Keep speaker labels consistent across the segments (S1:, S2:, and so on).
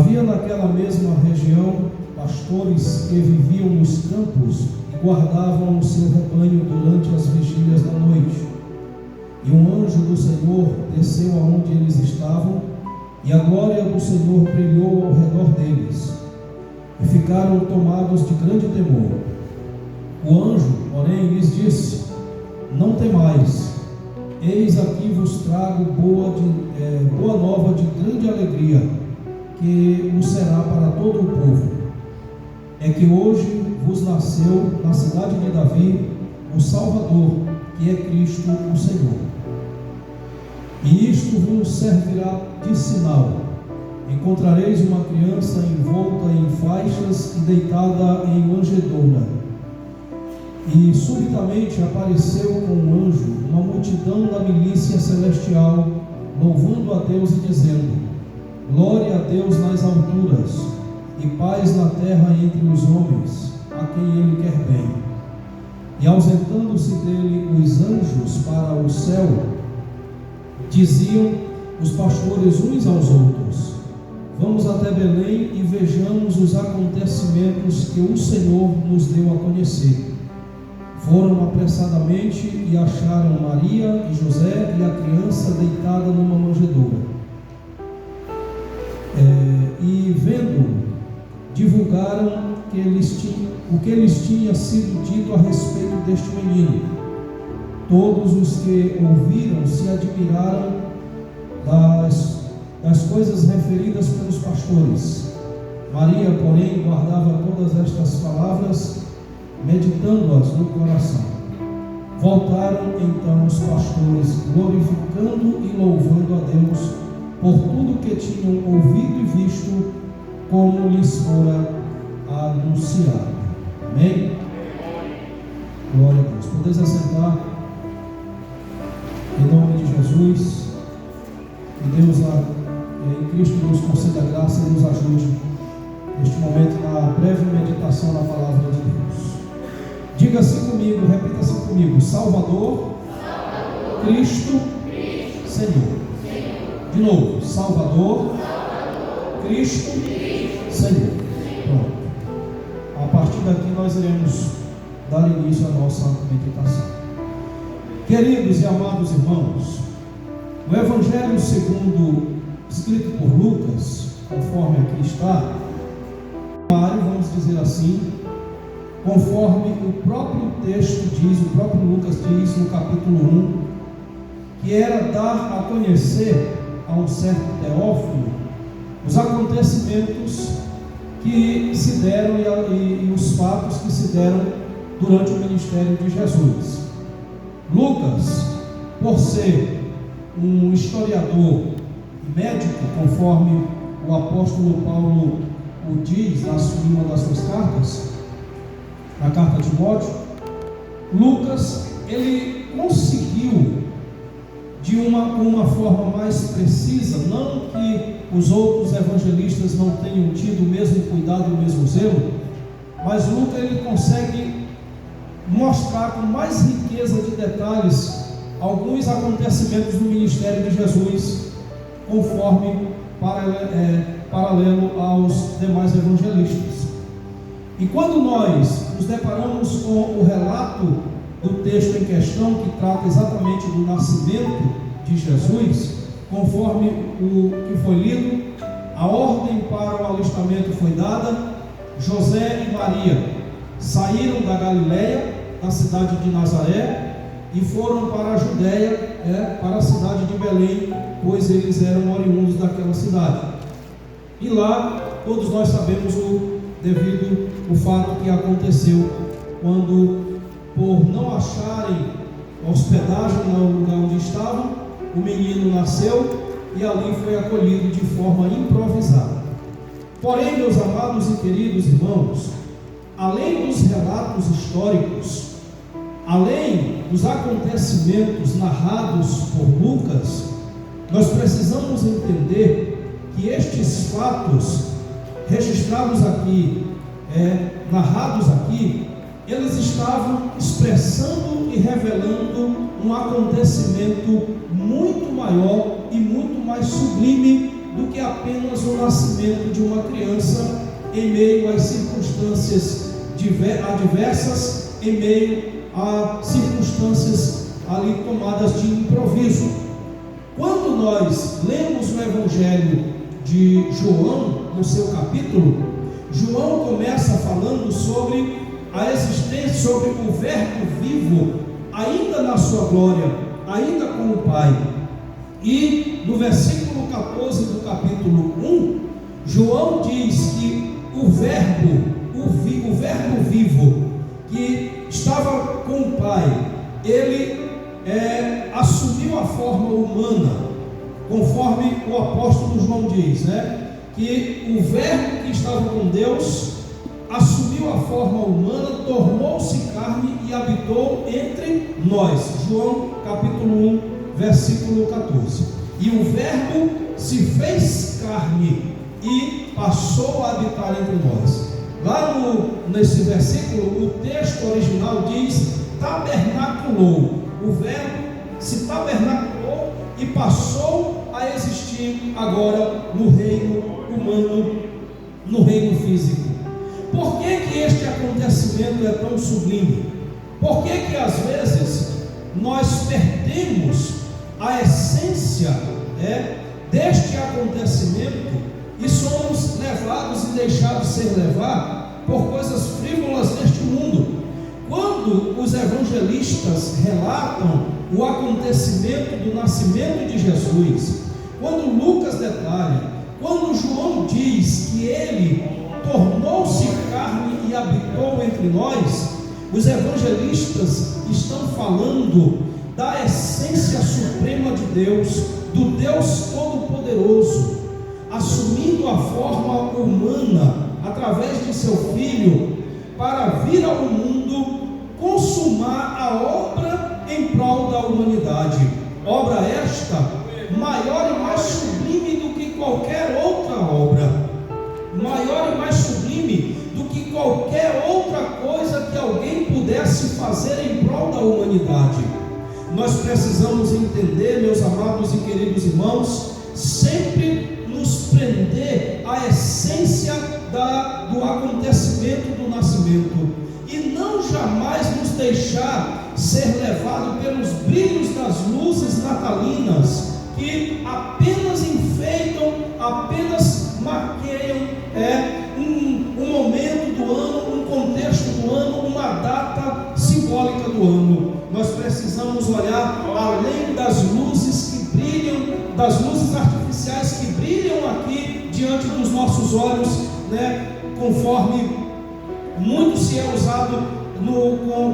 S1: Havia naquela mesma região pastores que viviam nos campos e guardavam o seu rebanho durante as vigílias da noite. E um anjo do Senhor desceu aonde eles estavam, e a glória do Senhor brilhou ao redor deles, e ficaram tomados de grande temor. O anjo, porém, lhes disse: não temais, eis aqui vos trago boa nova de grande alegria, que o será para todo o povo. É que hoje vos nasceu na cidade de Davi o Salvador, que é Cristo o Senhor. E isto vos servirá de sinal: encontrareis uma criança envolta em faixas e deitada em manjedoura. E subitamente apareceu com um anjo uma multidão da milícia celestial, louvando a Deus e dizendo: glória a Deus nas alturas, e paz na terra entre os homens, a quem Ele quer bem. E ausentando-se dele os anjos para o céu, diziam os pastores uns aos outros: vamos até Belém e vejamos os acontecimentos que o Senhor nos deu a conhecer. Foram apressadamente e acharam Maria e José e a criança deitada numa manjedoura. E vendo, divulgaram o que lhes tinha sido dito a respeito deste menino. Todos os que ouviram se admiraram das coisas referidas pelos pastores. Maria, porém, guardava todas estas palavras, meditando-as no coração. Voltaram então os pastores, glorificando e louvando a Deus por tudo que tinham ouvido e visto, como lhes fora anunciado. Amém? Glória a Deus. Podeis assentar em nome de Jesus. Que Deus em Cristo nos conceda graça e nos ajude neste momento na breve meditação na palavra de Deus. Diga assim comigo, repita assim comigo: Salvador, Cristo, Senhor. De novo: Salvador, Cristo, Senhor. Pronto. A partir daqui nós iremos dar início à nossa meditação. Queridos e amados irmãos, o Evangelho segundo escrito por Lucas, conforme aqui está, vamos dizer assim, conforme o próprio texto diz, o próprio Lucas diz no capítulo 1, que era dar a conhecer a um certo Teófilo os acontecimentos que se deram e os fatos que se deram durante o ministério de Jesus. Lucas, por ser um historiador médico, conforme o apóstolo Paulo o diz em uma das suas cartas, na carta de Timóteo, Lucas, ele conseguiu de uma forma mais precisa, não que os outros evangelistas não tenham tido o mesmo cuidado e o mesmo zelo, mas Lucas ele consegue mostrar com mais riqueza de detalhes alguns acontecimentos do ministério de Jesus, conforme paralelo aos demais evangelistas. E quando nós nos deparamos com o relato do texto em questão, que trata exatamente do nascimento de Jesus, conforme o que foi lido, a ordem para o alistamento foi dada. José e Maria saíram da Galileia, da cidade de Nazaré, e foram para a Judéia, para a cidade de Belém, pois eles eram oriundos daquela cidade. E lá, todos nós sabemos devido ao fato que aconteceu, quando, por não acharem hospedagem no lugar onde estavam, o menino nasceu e ali foi acolhido de forma improvisada. Porém, meus amados e queridos irmãos, além dos relatos históricos, além dos acontecimentos narrados por Lucas, nós precisamos entender que estes fatos registrados aqui, narrados aqui, eles estavam expressando e revelando um acontecimento muito maior e muito mais sublime do que apenas o nascimento de uma criança em meio às circunstâncias adversas, em meio a circunstâncias ali tomadas de improviso. Quando nós lemos o Evangelho de João, no seu capítulo, João começa falando sobre a existência, sobre o Verbo vivo, ainda na sua glória, ainda com o Pai. E no versículo 14 do capítulo 1, João diz que o Verbo vivo, que estava com o Pai, ele assumiu a forma humana, conforme o apóstolo João diz, que o Verbo que estava com Deus assumiu a forma humana, tornou-se carne e habitou entre nós. João capítulo 1, versículo 14. E o Verbo se fez carne e passou a habitar entre nós. Lá nesse versículo, o texto original diz tabernaculou. O Verbo se tabernaculou e passou a existir agora no reino humano, no reino físico. Por que este acontecimento é tão sublime? Por que às vezes nós perdemos a essência deste acontecimento e somos levados e deixados ser levados por coisas frívolas deste mundo? Quando os evangelistas relatam o acontecimento do nascimento de Jesus, quando Lucas detalha, quando João diz que ele tornou-se carne e habitou entre nós, os evangelistas estão falando da essência suprema de Deus, do Deus Todo-Poderoso, assumindo a forma humana através de seu Filho, para vir ao mundo consumar a obra em prol da humanidade. Obra esta maior e mais sublime do que qualquer outra obra, maior e mais sublime do que qualquer outra coisa que alguém pudesse fazer em prol da humanidade. Nós precisamos entender, meus amados e queridos irmãos, sempre nos prender à essência do acontecimento do nascimento, e não jamais nos deixar ser levado pelos brilhos das luzes natalinas, que apenas enfeitam, apenas maqueiam um momento do ano, um contexto do ano, uma data simbólica do ano. Nós precisamos olhar além das luzes que brilham, das luzes artificiais que brilham aqui diante dos nossos olhos, conforme muito se é usado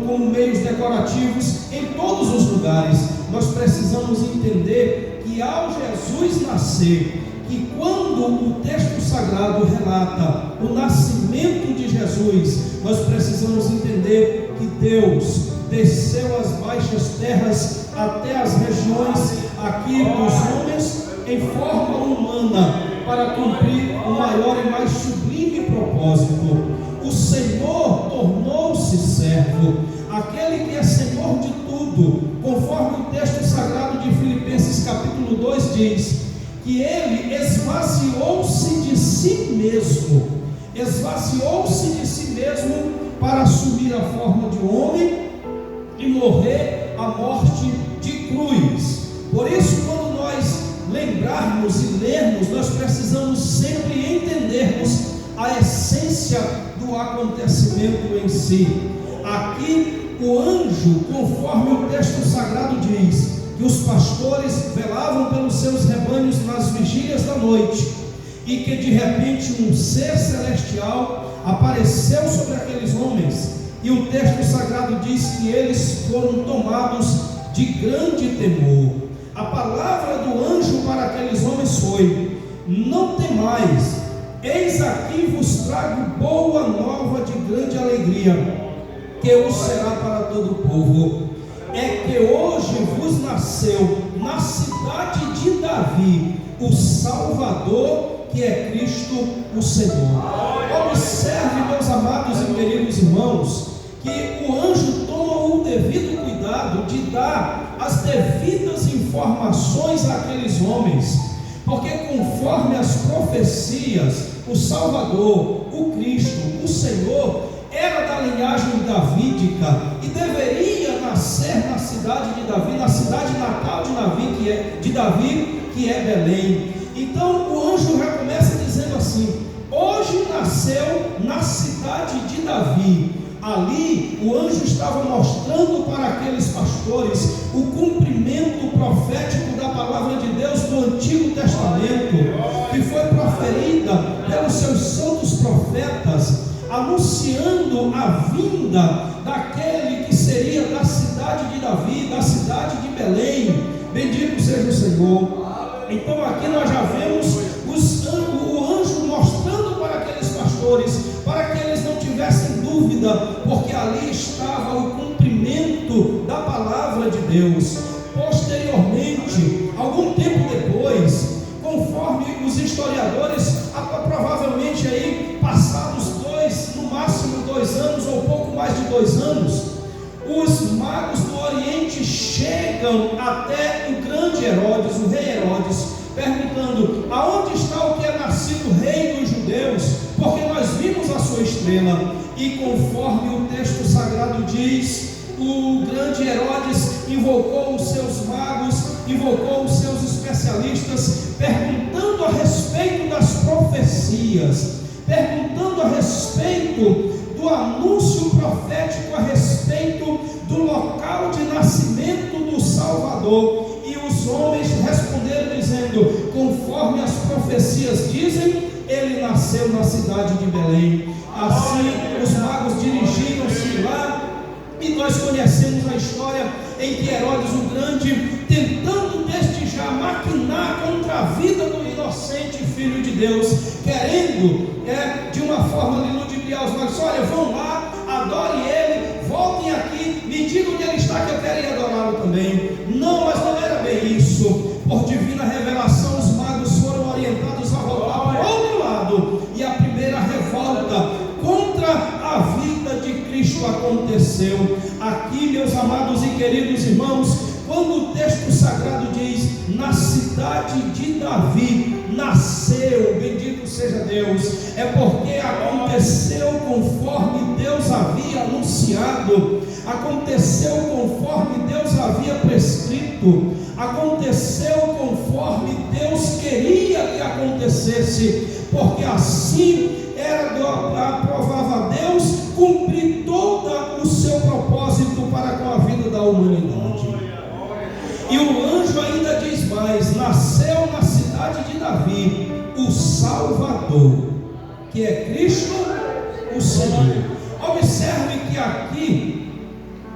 S1: como meios decorativos em todos os lugares. Nós precisamos entender que ao Jesus nascer, que quando o texto sagrado relata o nascimento de Jesus, nós precisamos entender que Deus desceu às baixas terras até as regiões aqui dos homens em forma humana, para cumprir o maior e mais sublime propósito. O Senhor tornou-se servo, aquele que é Senhor de tudo, conforme o texto sagrado de Filipenses capítulo 2 diz, que ele esvaziou-se de si mesmo para assumir a forma de homem e morrer a morte de cruz. Por isso, quando nós lembrarmos e lermos, nós precisamos sempre entendermos a essência do acontecimento em si. Aqui o anjo, conforme o texto sagrado diz, que os pastores velavam pelos seus rebanhos nas vigílias da noite, e que de repente um ser celestial apareceu sobre aqueles homens, e o texto sagrado diz que eles foram tomados de grande temor. A palavra do anjo para aqueles homens foi: não temais, eis aqui vos trago boa nova de grande alegria, que vos será para todo o povo. É que hoje vos nasceu na cidade de Davi o Salvador, que é Cristo o Senhor. Observe, meus amados e queridos irmãos, que o anjo toma o devido cuidado de dar as devidas informações àqueles homens, porque conforme as profecias, o Salvador, o Cristo, o Senhor, era da linhagem davídica e deveria nascer na cidade de Davi, na cidade natal de Davi, que é Belém. Então o anjo já começa dizendo assim: hoje nasceu na cidade de Davi. Ali o anjo estava mostrando para aqueles pastores o cumprimento profético da palavra de Deus do Antigo Testamento, que foi proferida pelos seus santos profetas, anunciando a vinda daquele que seria da cidade de Davi, da cidade de Belém. Bendito seja o Senhor. Então aqui nós já vemos o anjo mostrando para aqueles pastores, para que eles não tivessem dúvida, porque ali estava o cumprimento da palavra de Deus. Posteriormente, algum tempo depois, conforme os historiadores, provavelmente aí passados no máximo 2 anos ou pouco mais de 2 anos, os magos do Oriente chegam até o grande Herodes, o rei Herodes, perguntando: aonde está o que é nascido rei dos judeus? Porque nós vimos a sua estrela. E conforme o texto sagrado diz, o grande Herodes invocou os seus magos, invocou os seus especialistas, perguntando a respeito das profecias, perguntando a respeito do anúncio profético, a respeito do local de nascimento do Salvador. E os homens responderam dizendo: conforme as profecias dizem, ele nasceu na cidade de Belém. Assim os magos dirigiram-se lá, e nós conhecemos a história em que Herodes o Grande, tentando desde já maquinar contra a vida do inocente Filho de Deus, querendo de uma forma de ludibriar os magos: olha, vão lá, adorem ele, voltem aqui, me digam onde ele está, que eu quero ir adorá-lo também. Não, mas não era bem isso. Por divina revelação, os magos foram orientados a voltar para o outro lado, e a primeira revolta contra a vida de Cristo aconteceu. Aqui, meus amados e queridos irmãos, quando o texto sagrado diz: na cidade de Davi nasceu, bendito seja Deus, é porque aconteceu conforme Deus havia anunciado, aconteceu conforme Deus havia prescrito, aconteceu conforme Deus queria que acontecesse, porque assim aprovava a Deus cumprir todo o seu propósito para com a vida da humanidade. E o anjo ainda diz mais: nasceu na cidade de Davi o Salvador, que é Cristo o Senhor. Observe que aqui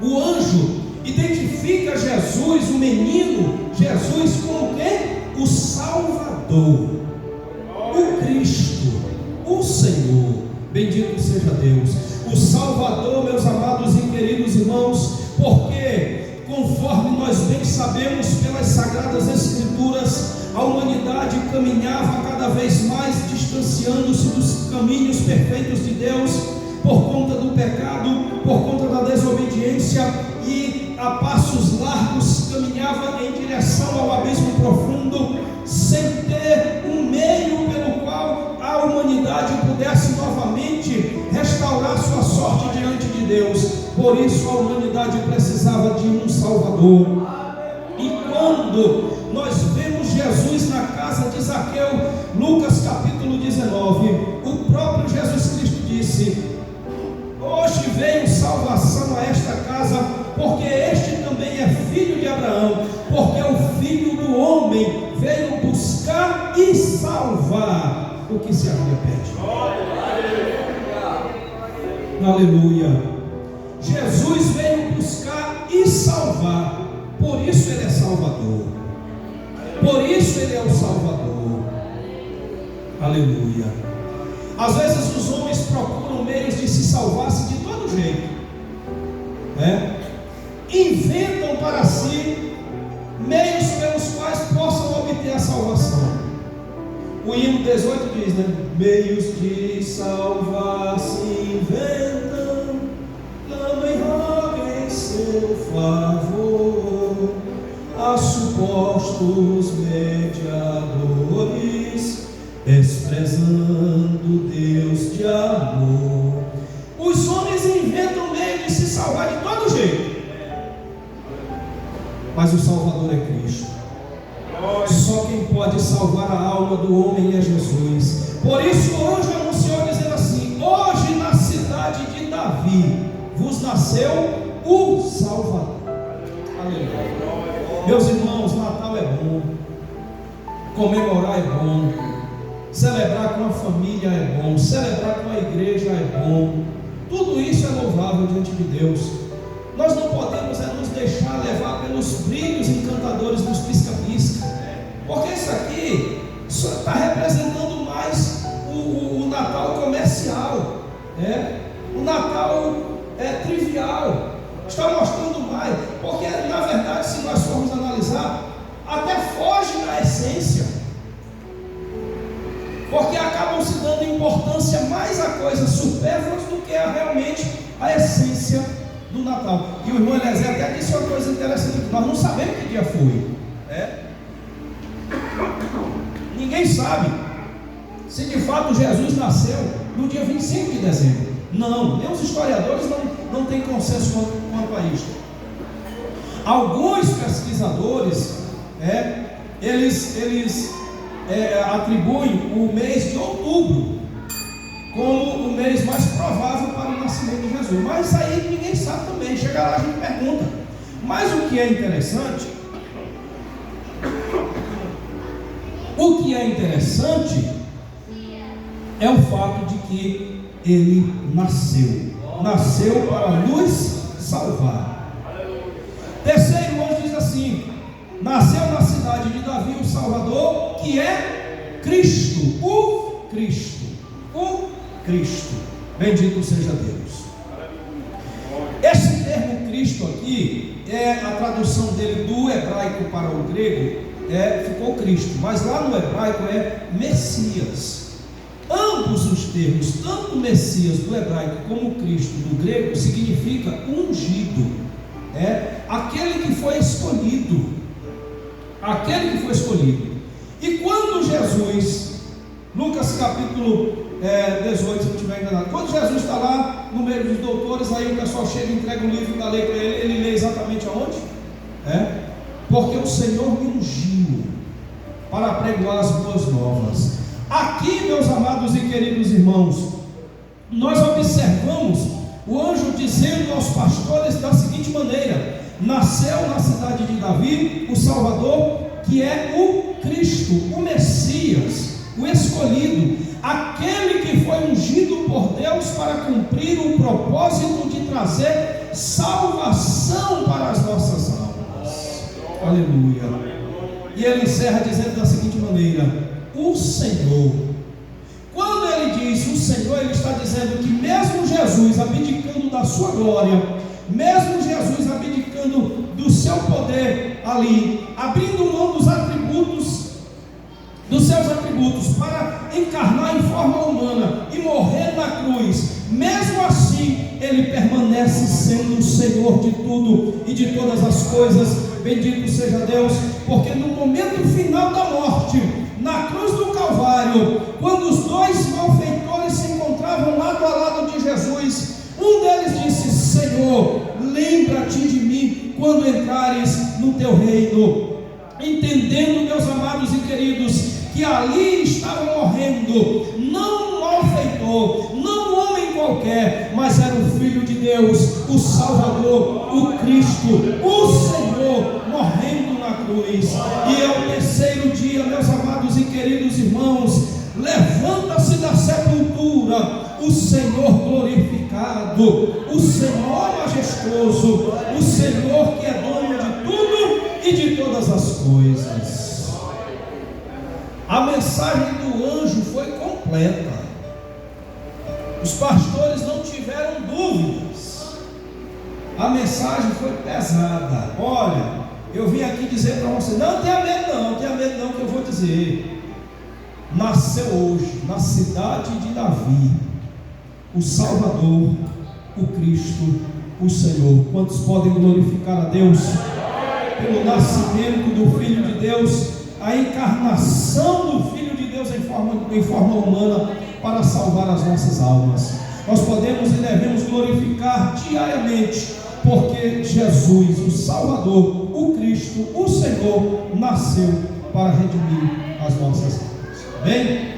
S1: o anjo identifica Jesus, o menino Jesus, como quem? O Salvador, o Cristo, o Senhor. Bendito seja Deus. O Salvador, meus amados e queridos irmãos, porque conforme nós bem sabemos pelas Sagradas Escrituras, a humanidade caminhava cada vez mais distanciando-se dos caminhos perfeitos de Deus, por conta do pecado, por conta da desobediência, e a passos largos caminhava em direção ao abismo profundo, sem ter um meio pelo qual a humanidade pudesse novamente restaurar sua sorte diante de Deus. Por isso a humanidade precisava de um Salvador. E quando nós vemos Jesus na casa de Zaqueu, Lucas capítulo 19, o próprio Jesus Cristo disse: hoje veio salvação a esta casa, porque este também é filho de Abraão, porque o Filho do Homem veio buscar e salvar o que se havia perdido. Aleluia. Jesus veio buscar e salvar, por isso ele é Salvador, por isso ele é o Salvador. Aleluia. Às vezes os homens procuram meios de se salvar-se de todo jeito, inventam para si meios pelos quais possam obter a salvação. O hino 18 diz, meios de salvar se inventam, clamem, roguem em seu favor a supostos mediadores mas o Salvador é Cristo. Só quem pode salvar a alma do homem é Jesus. Por isso o anjo anunciou dizendo assim: hoje na cidade de Davi vos nasceu o Salvador. Aleluia. Meus irmãos, Natal é bom, comemorar é bom, celebrar com a família é bom, celebrar com a igreja é bom. Tudo isso é louvável diante de Deus. Nós não podemos nos deixar levar pelos brilhos encantadores dos pisca-pisca, porque isso aqui só está representando mais o Natal comercial, o Natal trivial. Está mostrando mais, porque na verdade, se nós formos analisar, até foge da essência, porque acabam se dando importância mais a coisas supérfluas do que realmente a essência do Natal. E o irmão Eliezer até disse uma coisa interessante: nós não sabemos que dia foi, ninguém sabe se de fato Jesus nasceu no dia 25 de dezembro. Não, nem os historiadores não têm consenso quanto a isso. Alguns pesquisadores eles atribuem o mês de outubro como o mês mais provável para o nascimento de Jesus, mas aí ninguém sabe também. Chega lá, a gente pergunta. Mas o que é interessante é o fato de que ele nasceu para nos salvar. Terceiro anjo diz assim: nasceu na cidade de Davi o Salvador, que é Cristo, o Cristo. Bendito seja Deus. Esse termo Cristo aqui a tradução dele do hebraico para o grego ficou Cristo, mas lá no hebraico é Messias. Ambos os termos, tanto Messias do hebraico como Cristo do grego, significa ungido, aquele que foi escolhido, E quando Jesus, Lucas capítulo 18, se eu não estiver enganado, quando Jesus está lá no meio dos doutores, aí o pessoal chega e entrega o livro da lei para ele lê exatamente aonde? Porque o Senhor me ungiu para pregoar as boas novas. Aqui, meus amados e queridos irmãos, nós observamos o anjo dizendo aos pastores da seguinte maneira: nasceu na cidade de Davi o Salvador, que é o Cristo, o Messias, o escolhido, aquele que foi ungido por Deus para cumprir o propósito de trazer salvação para as nossas almas. Aleluia. E ele encerra dizendo da seguinte maneira: o Senhor. Quando ele diz o Senhor, ele está dizendo que mesmo Jesus abdicando da sua glória, mesmo Jesus abdicando do seu poder ali, abrindo mão dos seus atributos para encarnar em forma humana e morrer na cruz, mesmo assim ele permanece sendo o Senhor de tudo e de todas as coisas. Bendito seja Deus, porque no momento final da morte, na cruz do Calvário, quando os dois malfeitores se encontravam lado a lado de Jesus, um deles disse: Senhor, lembra-te de mim quando entrares no teu reino. Entendendo, meus amados e queridos, que ali estava morrendo não um malfeitor, não um homem qualquer, mas era o Filho de Deus, o Salvador, o Cristo, o Senhor, morrendo na cruz. E ao terceiro dia, meus amados e queridos irmãos, levanta-se da sepultura o Senhor glorificado, o Senhor majestoso, o Senhor que é dono de tudo e de todas as coisas. A mensagem do anjo foi completa. Os pastores não tiveram dúvidas. A mensagem foi pesada. Olha, eu vim aqui dizer para você: não tenha medo não, que eu vou dizer. Nasceu hoje, na cidade de Davi, o Salvador, o Cristo, o Senhor. Quantos podem glorificar a Deus pelo nascimento do Filho de Deus, a encarnação do Filho de Deus em forma humana para salvar as nossas almas? Nós podemos e devemos glorificar diariamente porque Jesus, o Salvador, o Cristo, o Senhor, nasceu para redimir as nossas almas. Amém?